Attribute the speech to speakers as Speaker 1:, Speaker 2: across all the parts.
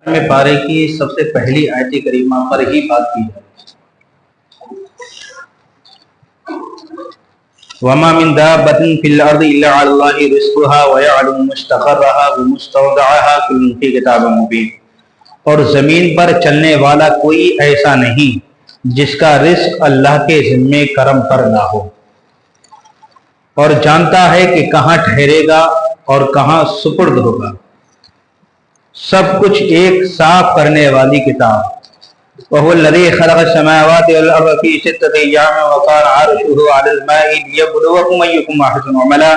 Speaker 1: میں پارے کی سب سے پہلی آیت کریمہ پر ہی بات کی ہے۔ وَمَا مِن دَابَّةٍ فِي الْأَرْضِ إِلَّا عَلَى اللَّهِ رِزْقُهَا وَيَعْلَمُ مُسْتَقَرَّهَا وَمُسْتَوْدَعَهَا كُلٌّ فِي كِتَابٍ مُبِينٍ۔ اور زمین پر چلنے والا کوئی ایسا نہیں جس کا رزق اللہ کے ذمے کرم پر نہ ہو، اور جانتا ہے کہ کہاں ٹھہرے گا اور کہاں سپرد ہوگا، سب کچھ ایک صاف کرنے والی کتاب۔ وَهُوَ الَّذِي خَلَقَ السَّمَاوَاتِ وَالْأَرْضَ فِي سِتَّةِ أَيَّامٍ وَكَانَ عَرْشُهُ عَلَى الْمَاءِ لِيَبْلُوَكُمْ أَيُّكُمْ أَحْسَنُ عَمَلًا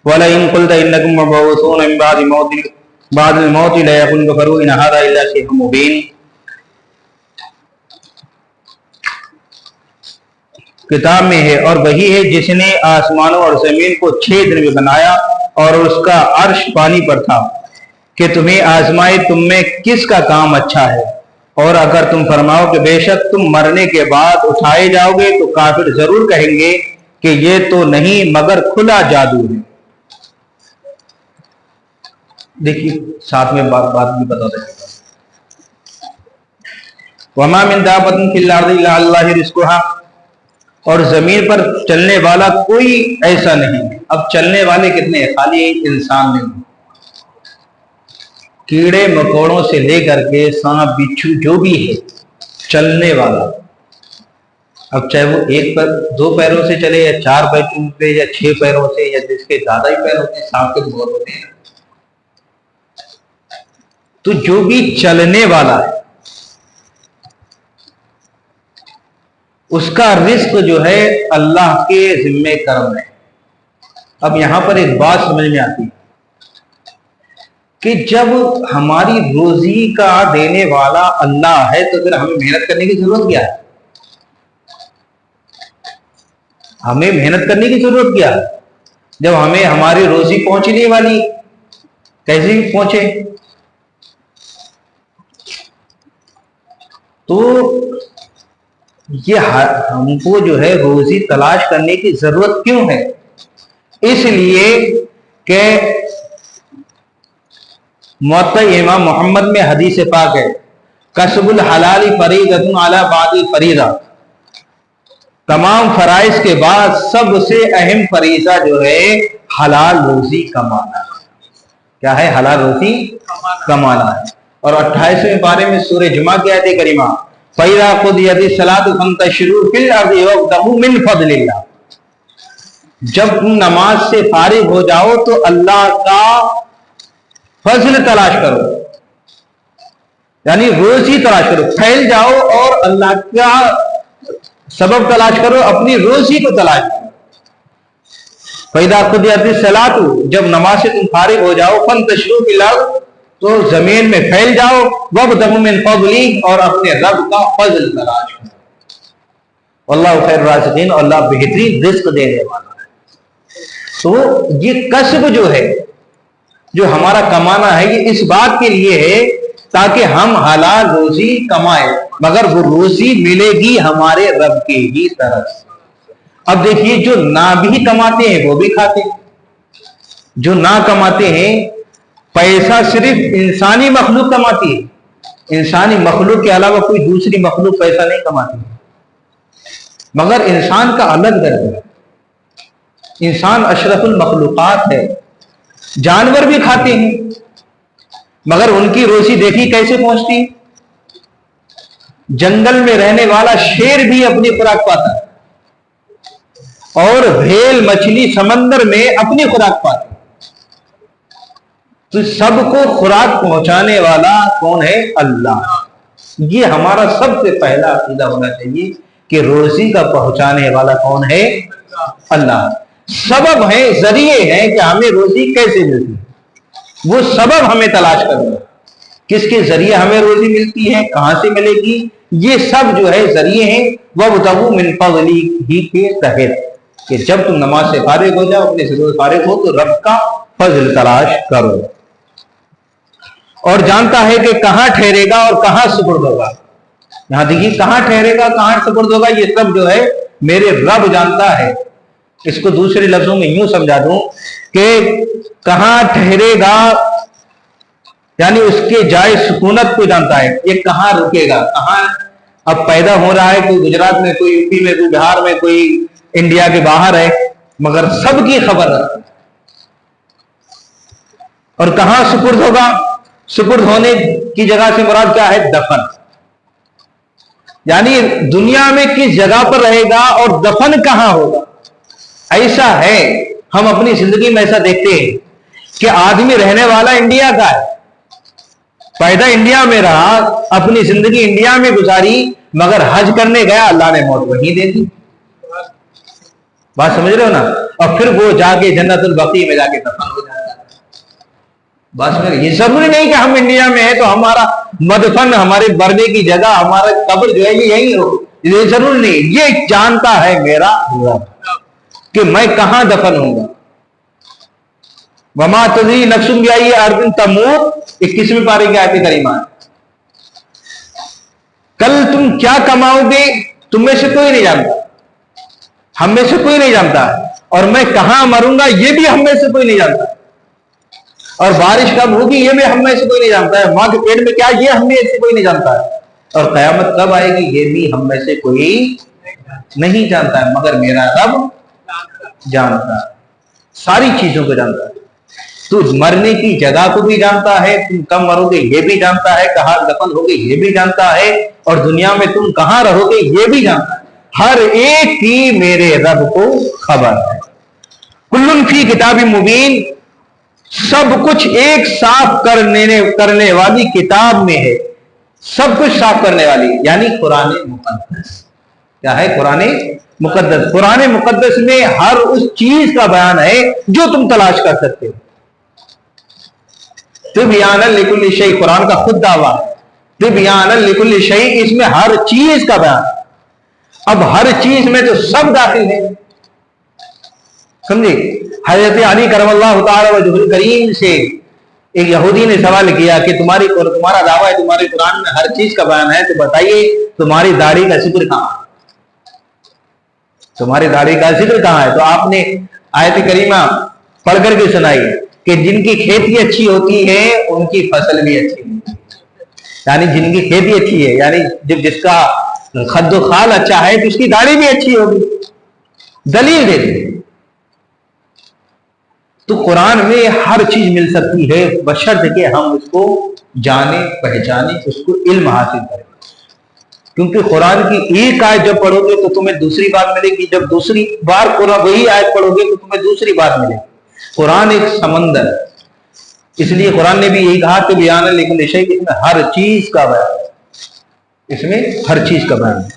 Speaker 1: وَلَئِنْ قُلْتَ إِنَّكُمْ مَبْعُوثُونَ مِنْ بَعْدِ الْمَوْتِ لَيَقُولُنَّ كَفَرُوا إِنْ هَذَا إِلَّا سِحْرٌ مُبِينٌ۔ کتاب میں ہے، اور وہی ہے جس نے آسمانوں اور زمین کو 6 دن میں بنایا، اور اس کا عرش پانی پر تھا کہ تمہیں آزمائے تم میں کس کا کام اچھا ہے، اور اگر تم فرماؤ کہ بے شک تم مرنے کے بعد اٹھائے جاؤ گے تو کافر ضرور کہیں گے کہ یہ تو نہیں مگر کھلا جادو ہے۔ دیکھیے ساتھ میں بات بھی بتا دیں۔ وَمَا مِن دَابَّةٍ فِي الْأَرْضِ إِلَّا عَلَى اللَّهِ رِزْقُهَا، اور زمین پر چلنے والا کوئی ایسا نہیں۔ اب چلنے والے کتنے ہیں؟ خالی انسان نہیں، کیڑے مکوڑوں سے لے کر کے سانپ بچھو جو بھی ہے چلنے والا، اب چاہے وہ 2 پیروں سے چلے یا 4 پیروں پہ یا 6 پیروں سے، یا جس کے زیادہ ہی پیر ہوتے ہیں، سانپ کے بہت ہوتے ہیں، تو جو بھی چلنے والا ہے اس کا رزق جو ہے اللہ کے ذمے کرم ہے۔ اب یہاں پر ایک بات سمجھ میں آتی ہے کہ جب ہماری روزی کا دینے والا اللہ ہے تو پھر ہمیں محنت کرنے کی ضرورت کیا ہے؟ ہمیں محنت کرنے کی ضرورت کیا ہے جب ہمیں ہماری روزی پہنچنے والی؟ کیسے پہنچے؟ تو یہ ہم کو جو ہے روزی تلاش کرنے کی ضرورت کیوں ہے؟ اس لیے کہ موطئ امام محمد میں حدیث پاک ہے، کسب الحلال فریضۃ علی بعد الفریضہ، تمام فرائض کے بعد سب سے اہم فریضہ جو ہے حلال روزی کمانا۔ کیا ہے؟ حلال روزی کمانا ہے۔ اور 28ویں پارے میں سورہ جمعہ کی آیت کریمہ فَإِذَا قُضِيَتِ الصَّلَاةُ فَانتَشِرُوا فِي الْأَرْضِ وَابْتَغُوا مِنْ فَضْلِ اللَّهِ، جب تم نماز سے فارغ ہو جاؤ تو اللہ کا فضل تلاش کرو، یعنی روزی تلاش کرو، پھیل جاؤ اور اللہ کا سبب تلاش کرو، اپنی روزی کو تلاش کرو۔ فَإِذَا قُضِيَتِ الصَّلَاةُ، جب نماز سے تم فارغ ہو جاؤ، فَانتَشِرُوا فِي الْأَرْضِ، تو زمین میں پھیل جاؤ، وَابْتَغُوا مِنْ فَضْلِهِ، اور اپنے رب کا فضل تلاش کرو۔ واللہ خیر الرازقین، اور اللہ بہترین رزق دینے والا ہے۔ تو یہ کسب جو ہے، جو ہمارا کمانا ہے، یہ اس بات کے لیے ہے تاکہ ہم حلال روزی کمائیں، مگر وہ روزی ملے گی ہمارے رب کی ہی طرف سے۔ اب دیکھیے جو نہ بھی کماتے ہیں وہ بھی کھاتے ہیں، جو نہ کماتے ہیں، پیسہ صرف انسانی مخلوق کماتی ہے، انسانی مخلوق کے علاوہ کوئی دوسری مخلوق پیسہ نہیں کماتی ہے، مگر انسان کا الگ درجہ ہے، انسان اشرف المخلوقات ہے۔ جانور بھی کھاتے ہیں، مگر ان کی روزی دیکھی کیسے پہنچتی؟ جنگل میں رہنے والا شیر بھی اپنی خوراک پاتا ہے، اور بھیل مچھلی سمندر میں اپنی خوراک پاتی ہے۔ تو سب کو خوراک پہنچانے والا کون ہے؟ اللہ۔ یہ ہمارا سب سے پہلا عقیدہ ہونا چاہیے کہ روزی کا پہنچانے والا کون ہے؟ اللہ۔ سبب ہے، ذریعے ہیں کہ ہمیں روزی کیسے ملتی ہے، وہ سبب ہمیں تلاش کرنا، کس کے ذریعے ہمیں روزی ملتی ہے، کہاں سے ملے گی، یہ سب جو ہے ذریعے ہیں۔ وَابْتَغُوا مِنْ فَضْلِهِ کے تحت کہ جب تم نماز سے فارغ ہو جاؤ، اپنے سے فارغ ہو تو رب کا فضل تلاش کرو، اور جانتا ہے کہ کہاں ٹھہرے گا اور کہاں سپرد ہوگا۔ یہاں دیکھیے کہاں ٹھہرے گا، کہاں سپرد ہوگا، یہ سب جو ہے میرے رب جانتا ہے۔ اس کو دوسرے لفظوں میں یوں سمجھا دوں کہ کہاں ٹھہرے گا یعنی اس کے جائے سکونت کو جانتا ہے، یہ کہاں رکے گا، کہاں اب پیدا ہو رہا ہے، کوئی گجرات میں، کوئی یو پی میں، کوئی بہار میں، کوئی انڈیا کے باہر ہے، مگر سب کی خبر رکھتا ہے۔ اور کہاں سپرد ہوگا؟ سپرد ہونے کی جگہ سے مراد کیا ہے؟ دفن، یعنی دنیا میں کس جگہ پر رہے گا اور دفن کہاں ہوگا۔ ایسا ہے، ہم اپنی زندگی میں ایسا دیکھتے ہیں کہ آدمی رہنے والا انڈیا کا ہے، پیدا انڈیا میں رہا، اپنی زندگی انڈیا میں گزاری، مگر حج کرنے گیا، اللہ نے موت وہیں دے دی۔ بات سمجھ رہے ہو نا؟ اور پھر وہ جا کے جنت البقیع میں جا کے دفن ہو جاتا ہے۔ بات سمجھ رہے؟ یہ ضروری نہیں کہ ہم انڈیا میں ہیں تو ہمارا مدفن، ہمارے مرنے کی جگہ، ہمارا قبر جو ہے یہ یہی ہو، یہ ضروری نہیں۔ یہ جانتا ہے میرا رب کہ میں کہاں دفن ہوں گا۔ وما تدری نفس بأی ارض تموت، 21ویں پارے کی آیت کریمہ ہے۔ کل تم کیا کماؤ گے تم میں سے کوئی نہیں جانتا، ہم میں سے کوئی نہیں جانتا، اور میں کہاں مروں گا یہ بھی ہم میں سے کوئی نہیں جانتا، اور بارش کب ہوگی یہ بھی ہم میں سے کوئی نہیں جانتا ہے، ماں کے پیٹ میں کیا یہ ہم میں سے کوئی نہیں جانتا ہے، اور قیامت کب آئے گی یہ بھی ہم میں سے کوئی نہیں جانتا ہے، مگر میرا رب جانتا ہے، ساری چیزوں کو جانتا ہے۔ تو مرنے کی جگہ کو بھی جانتا ہے، تم کب مرو گے یہ بھی جانتا ہے، کہاں دفن ہوگے یہ بھی جانتا ہے، اور دنیا میں تم کہاں رہو گے یہ بھی جانتا ہے۔ ہر ایک کی میرے رب کو خبر ہے۔ کل فی کتاب مبین، سب کچھ ایک صاف کرنے والی کتاب میں ہے، سب کچھ صاف کرنے والی، یعنی قرآن مقدس۔ کیا ہے؟ قرآن مقدس۔ قرآن مقدس میں ہر اس چیز کا بیان ہے جو تم تلاش کر سکتے ہو۔ تبیان لکل شیء، قرآن کا خود دعویٰ ہے، تبیان لکل شیء، اس میں ہر چیز کا بیان۔ اب ہر چیز میں تو سب داخل ہے، سمجھے؟ حضرت علی کرم اللہ تعالی وجہہ الکریم سے ایک یہودی نے سوال کیا کہ تمہارا دعویٰ ہے تمہارے قرآن میں ہر چیز کا بیان ہے، تو بتائیے تمہاری داڑھی کا ذکر کہاں ہے؟ تمہاری داڑھی کا ذکر کہاں ہے؟ تو آپ نے آیت کریمہ پڑھ کر کے سنائی کہ جن کی کھیتی اچھی ہوتی ہے ان کی فصل بھی اچھی ہوتی ہے، یعنی جن کی کھیتی اچھی ہے، یعنی جب جس کا خد و خال اچھا ہے تو اس کی داڑھی بھی اچھی ہوگی، دلیل دیتے۔ تو قرآن میں ہر چیز مل سکتی ہے، بشرط کہ ہم اس کو جانیں، پہچانیں، اس کو علم حاصل کریں، کیونکہ قرآن کی ایک آیت جب پڑھو گے تو تمہیں دوسری بات ملے گی، جب دوسری بار قرآن وہی آیت پڑھو گے تو تمہیں دوسری بات ملے گی۔ قرآن ایک سمندر ہے، اس لیے قرآن نے بھی یہی کہا کہ بیان لکل شیء، اس میں ہر چیز کا بیان، اس میں ہر چیز کا بیان ہے۔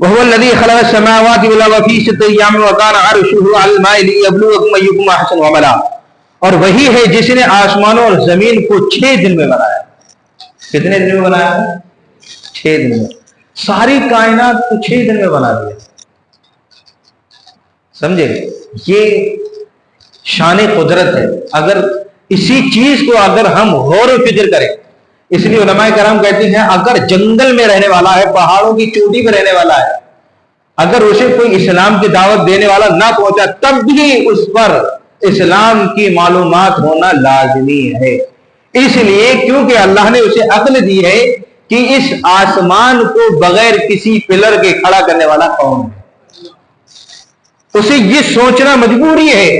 Speaker 1: وَهُوَ الَّذِي خَلَقَ السَّمَاوَاتِ وَالْأَرْضَ فِي سِتَّةِ أَيَّامٍ وَكَانَ عَرْشُهُ عَلَى الْمَاءِ لِيَبْلُوَكُمْ أَيُّكُمْ أَحْسَنُ عَمَلًا، اور وہی ہے جس نے آسمانوں اور زمین کو 6 دن میں بنایا۔ کتنے دن میں بنایا؟ 6 دن میں۔ ساری کائنات کو 6 دن میں بنا دیا، سمجھے؟ یہ شان قدرت ہے۔ اگر اسی چیز کو اگر ہم غور و فکر کریں، اس لیے علماء کرام کہتے ہیں اگر جنگل میں رہنے والا ہے، پہاڑوں کی چوٹی پہ رہنے والا ہے، اگر اسے کوئی اسلام کی دعوت دینے والا نہ پہنچا تب بھی اس پر اسلام کی معلومات ہونا لازمی ہے، اس لیے کیونکہ اللہ نے اسے عقل دی ہے کہ اس آسمان کو بغیر کسی پلر کے کھڑا کرنے والا کون ہے۔ اسے یہ سوچنا مجبوری ہے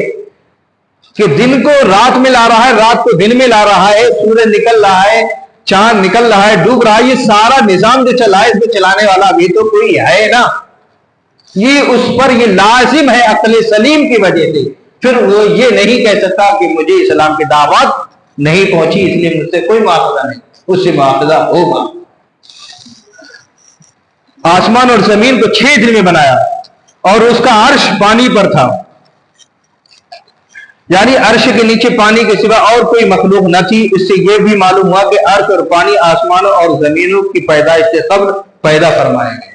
Speaker 1: کہ دن کو رات میں لا رہا ہے، رات کو دن میں لا رہا ہے، سورج نکل رہا ہے، چاند نکل رہا ہے، ڈوب رہا ہے، یہ سارا نظام جو چلا ہے اس کو چلانے والا بھی تو کوئی ہے نا، یہ اس پر یہ لازم ہے عقل سلیم کی وجہ سے۔ پھر وہ یہ نہیں کہہ سکتا کہ مجھے اسلام کی دعوت نہیں پہنچی اس لیے مجھ سے کوئی مواخذہ نہیں، اس سے مواخذہ ہوگا۔ آسمان اور زمین کو 6 دن میں بنایا، اور اس کا عرش پانی پر تھا، یعنی عرش کے نیچے پانی کے سوا اور کوئی مخلوق نہ تھی۔ اس سے یہ بھی معلوم ہوا کہ عرش اور پانی آسمانوں اور زمینوں کی پیدائش سے قبل پیدا فرمائے گئے۔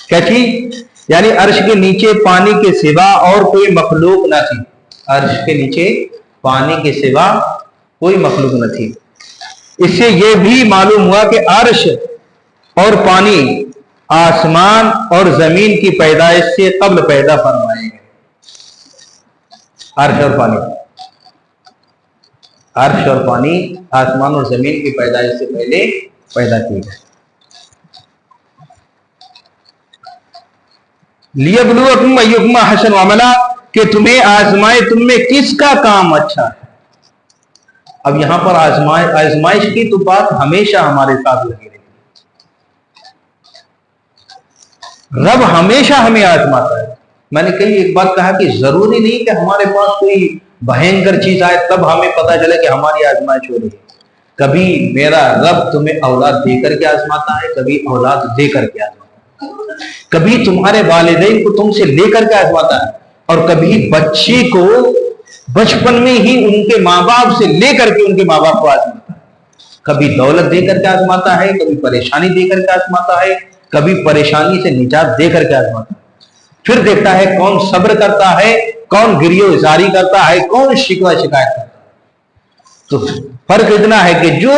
Speaker 1: کیا چیز؟ یعنی عرش کے نیچے پانی کے سوا اور کوئی مخلوق نہ تھی، عرش کے نیچے پانی کے سوا کوئی مخلوق نہ تھی۔ اس سے یہ بھی معلوم ہوا کہ عرش اور پانی آسمان اور زمین کی پیدائش سے قبل پیدا فرمائے گئے، عرش اور پانی۔ عرش اور پانی آسمان اور زمین کی پیدائش سے پہلے پیدا کیے گئے. لیبلوکم ایکم احسن عملا, کہ تمہیں آزمائے تم میں کس کا کام اچھا ہے. اب یہاں پر آزمائش کی تو بات ہمیشہ ہمارے ساتھ لگی رہی. رب ہمیشہ ہمیں آزماتا ہے. میں نے کئی ایک بات کہا کہ ضروری نہیں کہ ہمارے پاس کوئی بھینکر چیز آئے تب ہمیں پتا چلے کہ ہماری آزمائش ہو رہی ہے. کبھی میرا رب تمہیں اولاد دے کر کے آزماتا ہے, کبھی اولاد دے کر کے آزماتا ہے, کبھی تمہارے والدین کو تم سے لے کر کے آزماتا ہے, اور کبھی بچے کو بچپن میں ہی ان کے ماں باپ سے لے کر کے ان کے ماں باپ کو آزماتا ہے. کبھی دولت دے کر کے آزماتا ہے, کبھی پریشانی دے کر کے آزماتا ہے, کبھی پریشانی سے نجات دے کر کے آزماتا ہے. پھر دیکھتا ہے کون صبر کرتا ہے, کون گریو زاری کرتا ہے, کون شکوہ شکایت کرتا ہے. تو فرق اتنا ہے کہ جو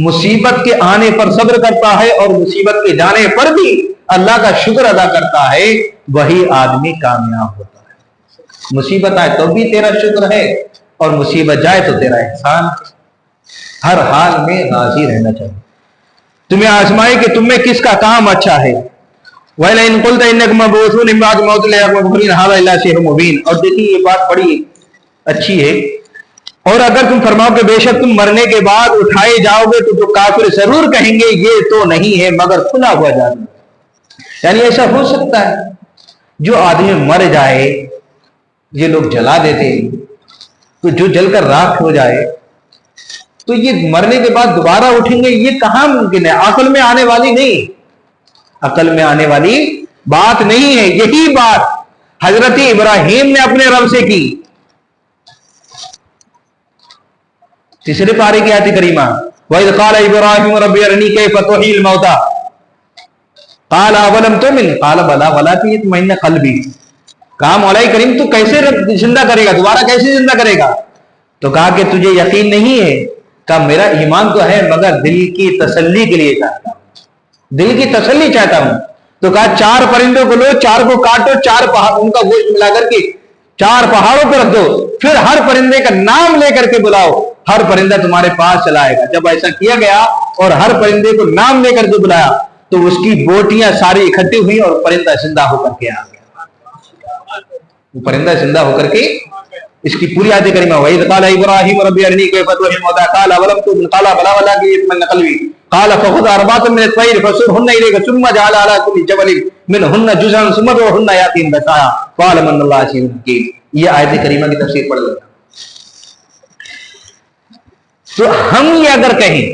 Speaker 1: مصیبت کے آنے پر صبر کرتا ہے اور مصیبت کے جانے پر بھی اللہ کا شکر ادا کرتا ہے, وہی آدمی کامیاب ہوتا ہے. مصیبت آئے تو بھی تیرا شکر ہے, اور مصیبت جائے تو تیرا احسان. ہر حال میں راضی رہنا چاہیے. تمہیں آزمائے کہ تم میں کس کا کام اچھا ہے. وَإِنْ قُلْتَ إِنَّكُمْ مَبْعُوثُونَ مِنْ بَعْدِ مَوْتِ اللَّهِ مُخْبِرِينَ هَذَا إِلَّا سِحْرٌ مُبِينٌ. اور دیکھیے یہ بات بڑی اچھی ہے. اور اگر تم فرماؤ کہ بے شک تم مرنے کے بعد اٹھائے جاؤ گے تو جو کافر ضرور کہیں گے یہ تو نہیں ہے مگر کھلا ہوا جادو. یعنی ایسا ہو سکتا ہے جو آدمی مر جائے, یہ لوگ جلا دیتے, تو جو جل کر راکھ ہو جائے تو یہ مرنے کے بعد دوبارہ اٹھیں گے, یہ کہاں ممکن ہے؟ عقل میں آنے والی نہیں, عقل میں آنے والی بات نہیں ہے. یہی بات حضرت ابراہیم نے اپنے رب سے کی. تیسرے پارے کی آیت کریمہ وَإِذْ قَالَ إِبْرَاهِيمُ رَبِّ أَرِنِي كَيْفَ تُحْيِي الْمَوْتَىٰ قَالَ أَوَلَمْ تُؤْمِنْ قَالَ بَلَىٰ وَلَٰكِن لِيَطْمَئِنَّ قَلْبِي. کہا مولا کریم تو کیسے زندہ کرے گا, دوبارہ کیسے زندہ کرے گا؟ تو کہا کہ تجھے یقین نہیں ہے. کہا میرا ایمان تو ہے مگر دل کی تسلی کے لیے چاہتا ہوں, دل کی تسلی چاہتا ہوں. تو کہا 4 پرندوں کو لو, 4 کو کاٹو, 4 پہاڑ ان کا گوشت ملا کر کے 4 پہاڑوں پر رکھ دو, پھر ہر پرندے کا نام لے کر کے بلاؤ, ہر پرندہ تمہارے پاس چلا آئے گا. جب ایسا کیا گیا اور ہر پرندے کو نام لے کر کے بلایا تو اس کی بوٹیاں ساری اکٹھی ہوئی اور پرندہ زندہ ہو کر کے آ گیا. وہ پرندہ زندہ ہو کر کے اس کی پوری آیت کریمہ وَإِذْ قَالَ إِبْرَاهِيمُ رَبِّ أَرِنِي كَيْفَ تُحْيِي الْمَوْتَىٰ قَالَ أَوَلَمْ تُؤْمِنْ قَالَ بَلَىٰ وَلَٰكِن لِيَطْمَئِنَّ قَلْبِي قَالَ فَخُذْ أَرْبَعَةً مِنَ الطَّيْرِ فَصُرْهُنَّ إِلَيْكَ ثُمَّ اجْعَلْ عَلَىٰ كُلِّ جَبَلٍ مِّنْهُنَّ جُزْءًا ثُمَّ ادْعُهُنَّ يَأْتِينَكَ سَعْيًا وَاعْلَمْ أَنَّ اللَّهَ عَزِيزٌ حَكِيمٌ. یہ آیت کریمہ کی تفسیر پڑھ لینا. تو ہم یہ اگر کہیں,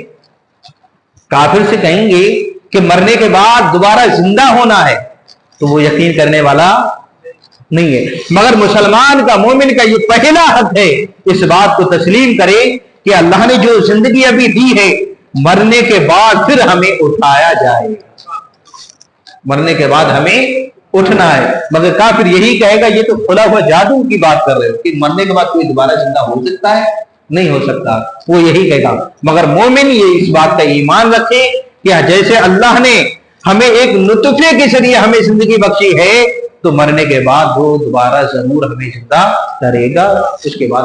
Speaker 1: کافر سے کہیں گے کہ مرنے کے بعد دوبارہ زندہ ہونا ہے تو وہ یقین کرنے والا نہیں ہے. مگر مسلمان کا, مومن کا یہ پہلا حق ہے اس بات کو تسلیم کرے کہ اللہ نے جو زندگی ابھی دی ہے مرنے کے بعد پھر ہمیں اٹھایا جائے, مرنے کے بعد ہمیں اٹھنا ہے. مگر کافر یہی کہے گا یہ تو کھلا ہوا جادو کی بات کر رہے ہو کہ مرنے کے بعد کوئی دوبارہ زندہ ہو سکتا ہے, نہیں ہو سکتا, وہ یہی کہے گا. مگر مومن یہ اس بات کا ایمان رکھے کہ جیسے اللہ نے ہمیں ایک نطفے کے ذریعے ہمیں زندگی بخشی ہے تو مرنے کے بعد وہ دوبارہ ضرور ہمیں زندہ کرے گا. اس کے بعد